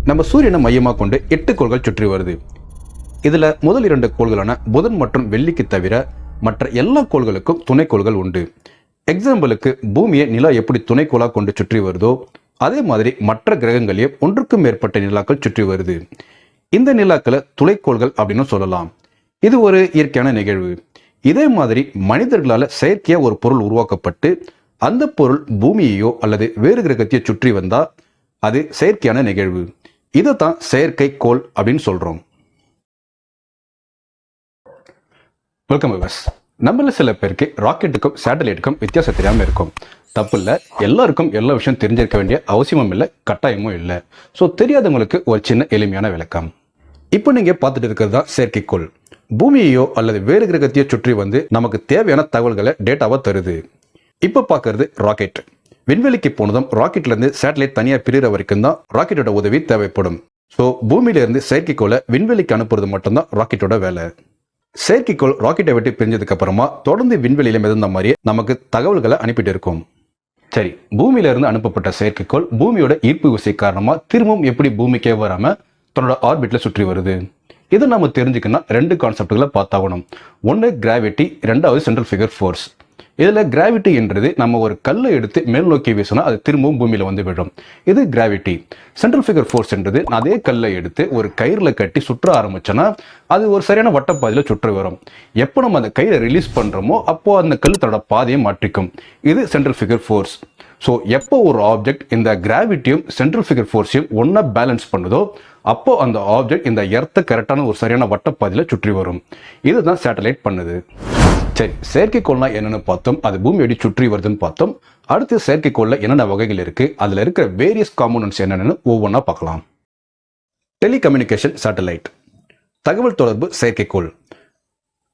நம்ம சூரியனை மையமாக கொண்டு 8 கோள்கள் சுற்றி வருது. இதுல முதல் 2 கோள்களான புதன் மற்றும் வெள்ளிக்கு தவிர மற்ற எல்லா கோள்களுக்கும் துணைக்கோள்கள் உண்டு. எக்ஸாம்பிளுக்கு பூமியை நிலா எப்படி துணைக்கோளாக கொண்டு சுற்றி வருதோ அதே மாதிரி மற்ற கிரகங்களையும் ஒன்றுக்கும் மேற்பட்ட நிலாக்கள் சுற்றி வருது. இந்த நிலாக்களை துணைக்கோள்கள் அப்படின்னு சொல்லலாம். இது ஒரு இயற்கையான நிகழ்வு. இதே மாதிரி மனிதர்களால் செயற்கையா ஒரு பொருள் உருவாக்கப்பட்டு அந்த பொருள் பூமியையோ அல்லது வேறு கிரகத்தையோ சுற்றி வந்தா அது செயற்கையான நிகழ்வு. இதைத்தான் செயற்கை கோள் அப்படின்னு சொல்றோம். Welcome viewers. நம்மள சில பேருக்கு ராக்கெட்டுக்கும் சேட்டலைட்டுக்கும் வித்தியாசம் தெரியாம இருக்கும். தப்பு இல்லை, எல்லாருக்கும் எல்லா விஷயம் தெரிஞ்சிருக்க வேண்டிய அவசியமும் இல்லை, கட்டாயமும் இல்லை. ஸோ தெரியாதவங்களுக்கு ஒரு சின்ன எளிமையான விளக்கம். இப்போ நீங்க பார்த்துட்டு இருக்கிறது தான் செயற்கைக்கோள். பூமியையோ அல்லது வேறு கிரகத்தையோ சுற்றி வந்து நமக்கு தேவையான தகவல்களை டேட்டாவா தருது. இப்போ பார்க்கறது ராக்கெட். விண்வெளிக்கு போனதும் ராக்கெட்ல இருந்து சேட்டலைட் தனியாக பிரிகிற வரைக்கும் தான் ராக்கெட்டோட உதவி தேவைப்படும். ஸோ பூமியில இருந்து செயற்கைக்கோளை விண்வெளிக்கு அனுப்புறது மட்டும்தான் ராக்கெட்டோட வேலை. செயற்கைக்கோள் ராக்கெட்டை விட்டு பிரிஞ்சதுக்கு அப்புறமா தொடர்ந்து விண்வெளியில மிதந்த மாதிரியே நமக்கு தகவல்களை அனுப்பிட்டு இருக்கும். சரி, பூமியில இருந்து அனுப்பப்பட்ட செயற்கைக்கோள் பூமியோட ஈர்ப்பு விசை காரணமா திரும்பவும் எப்படி பூமிக்கே வராம தன்னோட ஆர்பிட்ல சுற்றி வருது? இதை நம்ம தெரிஞ்சுக்கணும் 2 கான்செப்டுகளை பார்த்தாகணும். ஒன்று கிராவிட்டி, 2வது சென்ட்ரல் ஃபிகர் ஃபோர்ஸ். இதுல கிராவிட்டி என்றது நம்ம ஒரு கல்லை எடுத்து மேல் நோக்கி வீசினா அது திரும்பவும் பூமியில வந்து விடும். இது கிராவிட்டி. சென்ட்ரல் ஃபிகர் ஃபோர்ஸ் என்றது அதே கல்லை எடுத்து ஒரு கயிறுல கட்டி சுற்ற ஆரம்பிச்சோன்னா அது ஒரு சரியான வட்டப்பாதையில சுற்றி வரும். எப்போ நம்ம அந்த கயிறை ரிலீஸ் பண்றோமோ அப்போ அந்த கல் தன்னோட பாதையை மாற்றிக்கும். இது சென்ட்ரல் ஃபிகர் ஃபோர்ஸ். ஸோ எப்போ ஒரு ஆப்ஜெக்ட் இந்த கிராவிட்டியும் சென்ட்ரல் ஃபிகர் ஃபோர்ஸையும் ஒன்னா பேலன்ஸ் பண்ணுதோ அப்போ அந்த ஆப்ஜெக்ட் இந்த எர்த்தை கரெக்டான ஒரு சரியான வட்டப்பாதையில சுற்றி வரும். இதுதான் சேட்டலைட் பண்ணுது. சரி, செயற்கைக்கோள்னா என்னன்னு பார்த்தோம், அது பூமி எப்படி சுற்றி வருதுன்னு பார்த்தோம். அடுத்து செயற்கைக்கோள்ல என்னென்ன வகைகள் இருக்கு, அதுல இருக்கிற வேரியஸ் காம்போனன்ட்ஸ் என்னென்னு ஒவ்வொன்றா பார்க்கலாம். டெலிகம்யூனிகேஷன் சேட்டலைட், தகவல் தொடர்பு செயற்கைக்கோள்.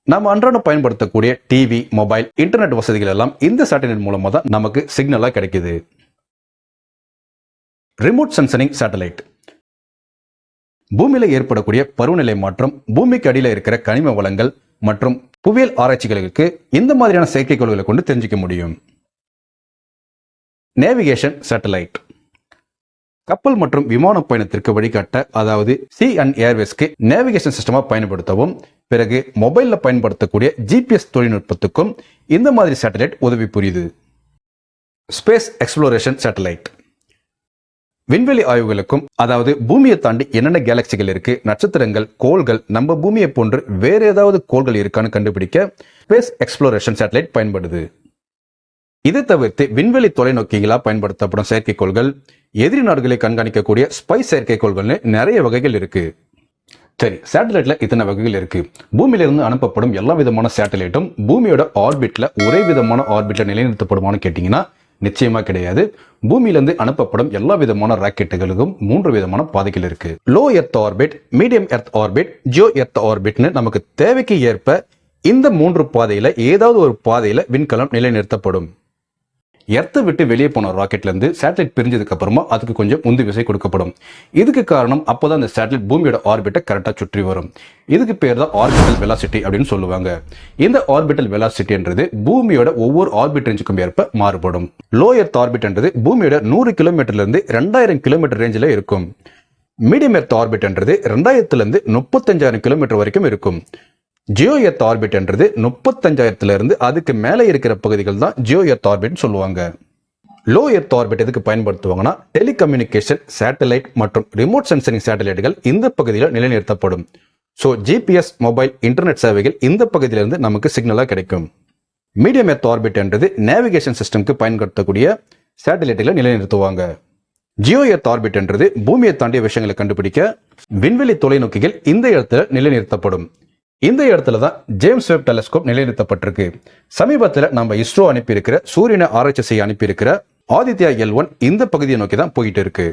நம்ம அன்றாடம் பயன்படுத்தக்கூடிய டிவி, மொபைல், இன்டர்நெட் வசதிகள் எல்லாம் இந்த சேட்டலைட் மூலமா தான் நமக்கு சிக்னலா கிடைக்குது. ரிமோட் சென்சரிங் சேட்டலைட், பூமியில ஏற்படக்கூடிய பருவநிலை மாற்றம், பூமிக்கு அடியில் இருக்கிற கனிம வளங்கள் மற்றும் புவியியல் ஆராய்ச்சிகளுக்கு இந்த மாதிரியான செயற்கைக்கோள்களை கொண்டு தெரிஞ்சுக்க முடியும். நேவிகேஷன் சேட்டலைட், கப்பல் மற்றும் விமான பயணத்திற்கு வழிகாட்ட, அதாவது சி அண்ட் ஏர்வேஸ்க்கு நேவிகேஷன் சிஸ்டமா பயன்படுத்தவும், பிறகு மொபைல்ல பயன்படுத்தக்கூடிய ஜிபிஎஸ் தொழில்நுட்பத்துக்கும் இந்த மாதிரி சேட்டலைட் உதவி புரியுது. ஸ்பேஸ் எக்ஸ்ப்ளோரேஷன் சேட்டலைட், விண்வெளி ஆய்வுகளுக்கும், அதாவது பூமியை தாண்டி என்னென்ன கேலக்சிகள் இருக்கு, நட்சத்திரங்கள், கோள்கள் நம்ம பூமியை போன்று வேற ஏதாவது கோள்கள் இருக்கான்னு கண்டுபிடிக்க ஸ்பேஸ் எக்ஸ்ப்ளோரேஷன் சேட்டலைட் பயன்படுது. இதை தவிர்த்து விண்வெளி தொலைநோக்கிகளா பயன்படுத்தப்படும் செயற்கைக்கோள்கள், எதிரி நாடுகளை கண்காணிக்கக்கூடிய ஸ்பை செயற்கைக்கோள்கள்னு நிறைய வகைகள் இருக்கு. சரி, சேட்டலைட்ல இத்தனை வகைகள் இருக்கு. பூமியிலிருந்து அனுப்பப்படும் எல்லா விதமான சேட்டலைட்டும் பூமியோட ஆர்பிட்ல ஒரே விதமான ஆர்பிட்ல நிலைநிறுத்தப்படுமான்னு கேட்டீங்கன்னா நிச்சயமா கிடையாது. பூமியிலிருந்து அனுப்பப்படும் எல்லா விதமான ராக்கெட்டுகளுக்கும் 3 விதமான பாதைகள் இருக்கு. Low earth orbit, medium earth orbit, geo earth ஆர்பிட்னு நமக்கு தேவைக்கு ஏற்ப இந்த 3 பாதையில ஏதாவது ஒரு பாதையில விண்கலம் நிலைநிறுத்தப்படும். எர்த்தை விட்டு வெளியே போன ராக்கெட்ல இருந்து சேட்டலைட் பிரிஞ்சதுக்கு அப்புறமா அதுக்கு கொஞ்சம் உந்து விசை கொடுக்கப்படும். இதுக்கு காரணம் அப்போதான் அந்த சேட்டலைட் பூமியோட ஆர்பிட்டை கரெக்டா சுற்றி வரும். இதுக்கு பேர் தான் ஆர்பிட்டல் வெலாசிட்டி அப்படின்னு சொல்லுவாங்க. இந்த ஆர்பிட்டல் வெலாசிட்டின்றது பூமியோட ஒவ்வொரு ஆர்பிட் ரேஞ்சுக்கும் ஏற்ப மாறுபடும். லோ எர்த் ஆர்பிட் என்றது பூமியோட 100 கிலோமீட்டர்ல இருந்து 2000 கிலோமீட்டர் ரேஞ்சில் இருக்கும். மீடியம் எர்த் ஆர்பிட் என்றது 2000 இருந்து 35,000 கிலோமீட்டர் வரைக்கும் இருக்கும். ஜியோ எர்த் ஆர்பிட் என்றது 35,000 இருந்து அதுக்கு மேலே இருக்கிற பகுதிகள் தான் ஜியோ எர்த் ஆர்பிட் சொல்லுவாங்க. லோ எர்த் ஆர்பிட் எதுக்கு பயன்படுத்துவாங்கன்னா டெலிகம்யூனிகேஷன் சேட்டலைட் மற்றும் ரிமோட் சென்சரிங் சேட்டலைட்டுகள் இந்த பகுதியில் நிலைநிறுத்தப்படும். ஸோ ஜிபிஎஸ், மொபைல், இன்டர்நெட் சேவைகள் இந்த பகுதியிலிருந்து நமக்கு சிக்னலா கிடைக்கும். மீடியம் எர்த் ஆர்பிட் என்றது நேவிகேஷன் சிஸ்டம்க்கு பயன்படுத்தக்கூடிய சேட்டலைட்டுகளை நிலைநிறுத்துவாங்க. ஜியோ எர்த் ஆர்பிட் என்றது பூமியை தாண்டிய விஷயங்களை கண்டுபிடிக்க விண்வெளி தொலைநோக்கிகள் இந்த இடத்துல நிலைநிறுத்தப்படும். இந்த இடத்துல தான் ஜேம்ஸ் வெப் டெலஸ்கோப் நிலைநிறுத்தப்பட்டிருக்கு. சமீபத்தில் நம்ம இஸ்ரோ அனுப்பியிருக்கிற சூரியனை ஆராய்ச்சி செய்ய அனுப்பியிருக்கிற ஆதித்யா L1 இந்த பகுதியை நோக்கி தான் போயிட்டு இருக்கு.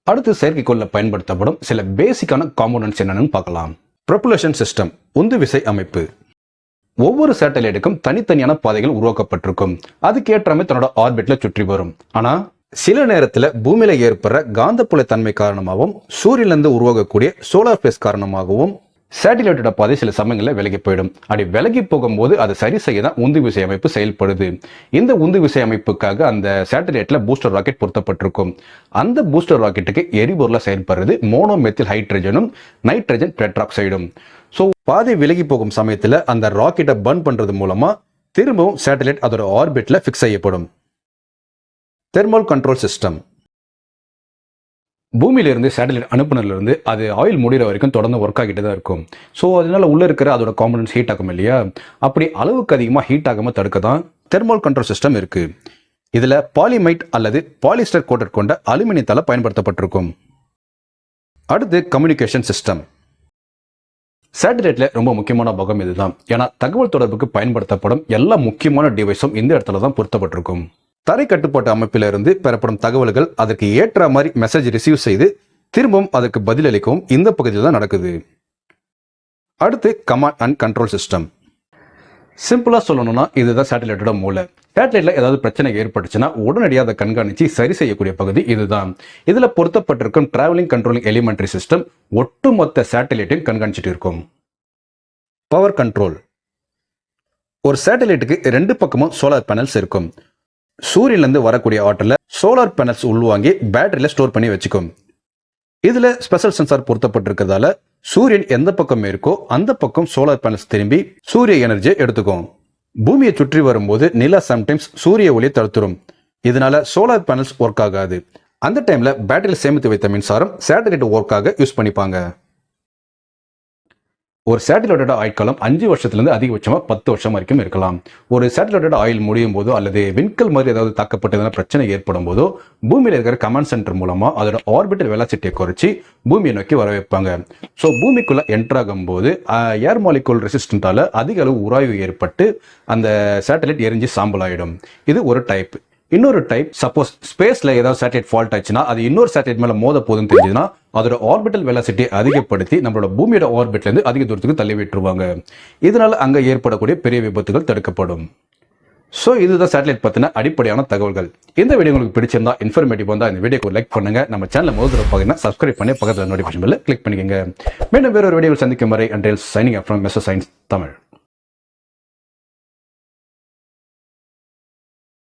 அடுத்து செயற்கைக்கோள்ல பயன்படுத்தப்படும் சில பேசிக்கான காம்போனன்ட்ஸ் என்னன்னு பார்க்கலாம். ப்ரொபல்ஷன் சிஸ்டம், உந்து விசை அமைப்பு. ஒவ்வொரு சேட்டலைட்டுக்கும் தனித்தனியான பாதைகள் உருவாக்கப்பட்டிருக்கும். அதுக்கேற்ற மாதிரி தன்னோட ஆர்பிட்ல சுற்றி வரும். ஆனா சில நேரத்தில் பூமியில ஏற்படுற காந்தப்புல தன்மை காரணமாகவும், சூரியனிலிருந்து உருவாகக்கூடிய சோலார் பிளேஸ் காரணமாகவும் சேட்டிலைட்டோட பாதை சில சமயங்களில் விலகி போயிடும். அப்படி விலகி போகும்போது அதை சரி செய்ய தான் உந்து விசை அமைப்பு செயல்படுது. இந்த உந்து விசை அமைப்புக்காக அந்த சேட்டலைட்ல பூஸ்டர் ராக்கெட் பொருத்தப்பட்டிருக்கும். அந்த பூஸ்டர் ராக்கெட்டுக்கு எரிபொருளா செயல்படுறது மோனோமெத்தில் ஹைட்ரஜனும் நைட்ரஜன் டெட்ராக்சைடும். ஸோ பாதை விலகி போகும் சமயத்தில் அந்த ராக்கெட்டை பர்ன் பண்றது மூலமா திரும்பவும் சேட்டலைட் அதோட ஆர்பிட்ல ஃபிக்ஸ் செய்யப்படும். Thermal control system. பூமியிலிருந்து சேட்டலைட் அனுப்புனதுலேருந்து அது ஆயில் முடிகிற வரைக்கும் தொடர்ந்து ஒர்க் ஆகிட்டு தான் இருக்கும். ஸோ அதனால உள்ளே இருக்கிற அதோட காம்பனன்ட்ஸ் ஹீட் ஆகும் இல்லையா, அப்படி அளவுக்கு அதிகமாக ஹீட் ஆகாமல் தடுக்க தான் தெர்மல் கண்ட்ரோல் சிஸ்டம் இருக்கு. இதில் பாலிமைட் அல்லது பாலிஸ்டர் கோட்டட் கொண்ட அலுமினியத்தால் பயன்படுத்தப்பட்டிருக்கும். அடுத்து கம்யூனிகேஷன் சிஸ்டம். சேட்டலைட்ல ரொம்ப முக்கியமான பாகம் இதுதான். ஏன்னா தகவல் தொடர்புக்கு பயன்படுத்தப்படும் எல்லா முக்கியமான டிவைஸும் இந்த இடத்துல தான் பொருத்தப்பட்டிருக்கும். தரை கட்டுப்பாட்டு அமைப்பிலிருந்து பெறப்படும் தகவல்கள் அதற்கு ஏற்ற மாதிரி மெசேஜ் ரிசீவ் செய்து திரும்பவும் அதற்கு பதிலளிக்கவும் இந்த பகுதியில் தான் நடக்குது. அடுத்து கமாண்ட் அண்ட் கண்ட்ரோல் சிஸ்டம். சிம்பிளா சொல்லணும்னா இதுதான் சேட்டலைட்டோட மூளை. சேட்டலைட்ல ஏதாவது பிரச்சனை ஏற்பட்டுச்சுன்னா உடனடியாக அதை கண்காணிச்சு சரி செய்யக்கூடிய பகுதி இதுதான். இதுல பொருத்தப்பட்டிருக்கும் டிராவலிங் கண்ட்ரோலிங் எலிமெண்டரி சிஸ்டம் ஒட்டுமொத்த சேட்டலைட்டையும் கண்காணிச்சுட்டு இருக்கும். Power control. ஒரு சேட்டலைட்டுக்கு 2 பக்கமும் சோலார் பேனல்ஸ் இருக்கும். சூரியன்லேருந்து வரக்கூடிய ஆற்றலை சோலார் பேனல்ஸ் உள்வாங்கி பேட்டரியில் ஸ்டோர் பண்ணி வச்சுக்கும். இதில் ஸ்பெஷல் சென்சார் பொருத்தப்பட்டிருக்கிறதால சூரியன் எந்த பக்கம் இருக்கோ அந்த பக்கம் சோலார் பேனல்ஸ் திரும்பி சூரிய எனர்ஜியை எடுத்துக்கும். பூமியை சுற்றி வரும்போது நிலா சம்டைம்ஸ் சூரிய ஒளியை தடுத்துரும். இதனால சோலார் பேனல்ஸ் ஒர்க் ஆகாது. அந்த டைம்ல பேட்டரியில் சேமித்து வைத்த மின்சாரம் சேட்டலைட் ஒர்க்காக யூஸ் பண்ணிப்பாங்க. ஒரு சேட்டலைட்டோட ஆயுட்காலம் 5 வருஷத்துலேருந்து அதிகபட்சமாக 10 வருஷம் வரைக்கும் இருக்கலாம். ஒரு சேட்டலைட்டோட ஆயுள் முடியும் போதோ அல்லது விண்கல் மாதிரி ஏதாவது தாக்கப்பட்டதுனா பிரச்சனை ஏற்படும் போதோ பூமியில் இருக்கிற கமாண்ட் சென்டர் மூலமா அதோட ஆர்பிட்டல் வெலாசிட்டியை குறைச்சி பூமியை நோக்கி வர வைப்பாங்க. ஸோ பூமிக்குள்ள என்ட்ராகும் போது ஏர் மாலிகுல் ரெசிஸ்டன்டால அதிக அளவு உராய்வு ஏற்பட்டு அந்த சேட்டலைட் எரிஞ்சு சாம்பல் ஆயிடும். இது ஒரு டைப். இன்னொரு டைப், சப்போஸ் ஸ்பேஸ்ல ஏதாவது சேட்டலைட் ஃபால்ட் ஆச்சுன்னா அது இன்னொரு சேட்டலைட் மேல மோத போதுன்னு தெரிஞ்சதுன்னா அதோட ஆர்பிட்டல் வெலாசிட்டியை அதிகப்படுத்தி நம்மளோட பூமியோட ஆர்பிட்ல இருந்து அதிக தூரத்துக்கு தள்ளி விட்டுருவாங்க. இதனால அங்க ஏற்படக்கூடிய பெரிய விபத்துகள் தடுக்கப்படும். ஸோ இதுதான் சேட்டலைட் பத்தின அடிப்படையான தகவல்கள். இந்த வீடியோ உங்களுக்கு பிடிச்சிருந்தா, இன்ஃபர்மேட்டிவ் வந்தா இந்த வீடியோக்கு லைக் பண்ணுங்க. நம்ம சேனலை முதல் பார்த்தீங்கன்னா சப்ஸ்கிரைப் பண்ணி பக்கத்தில் நோட்டிஃபிகேஷன் பெல்ல கிளிக் பண்ணிக்கோங்க. மீண்டும் வேறொரு வீடியோவில் சந்திக்கும் வரை until signing off from mister science Tamil.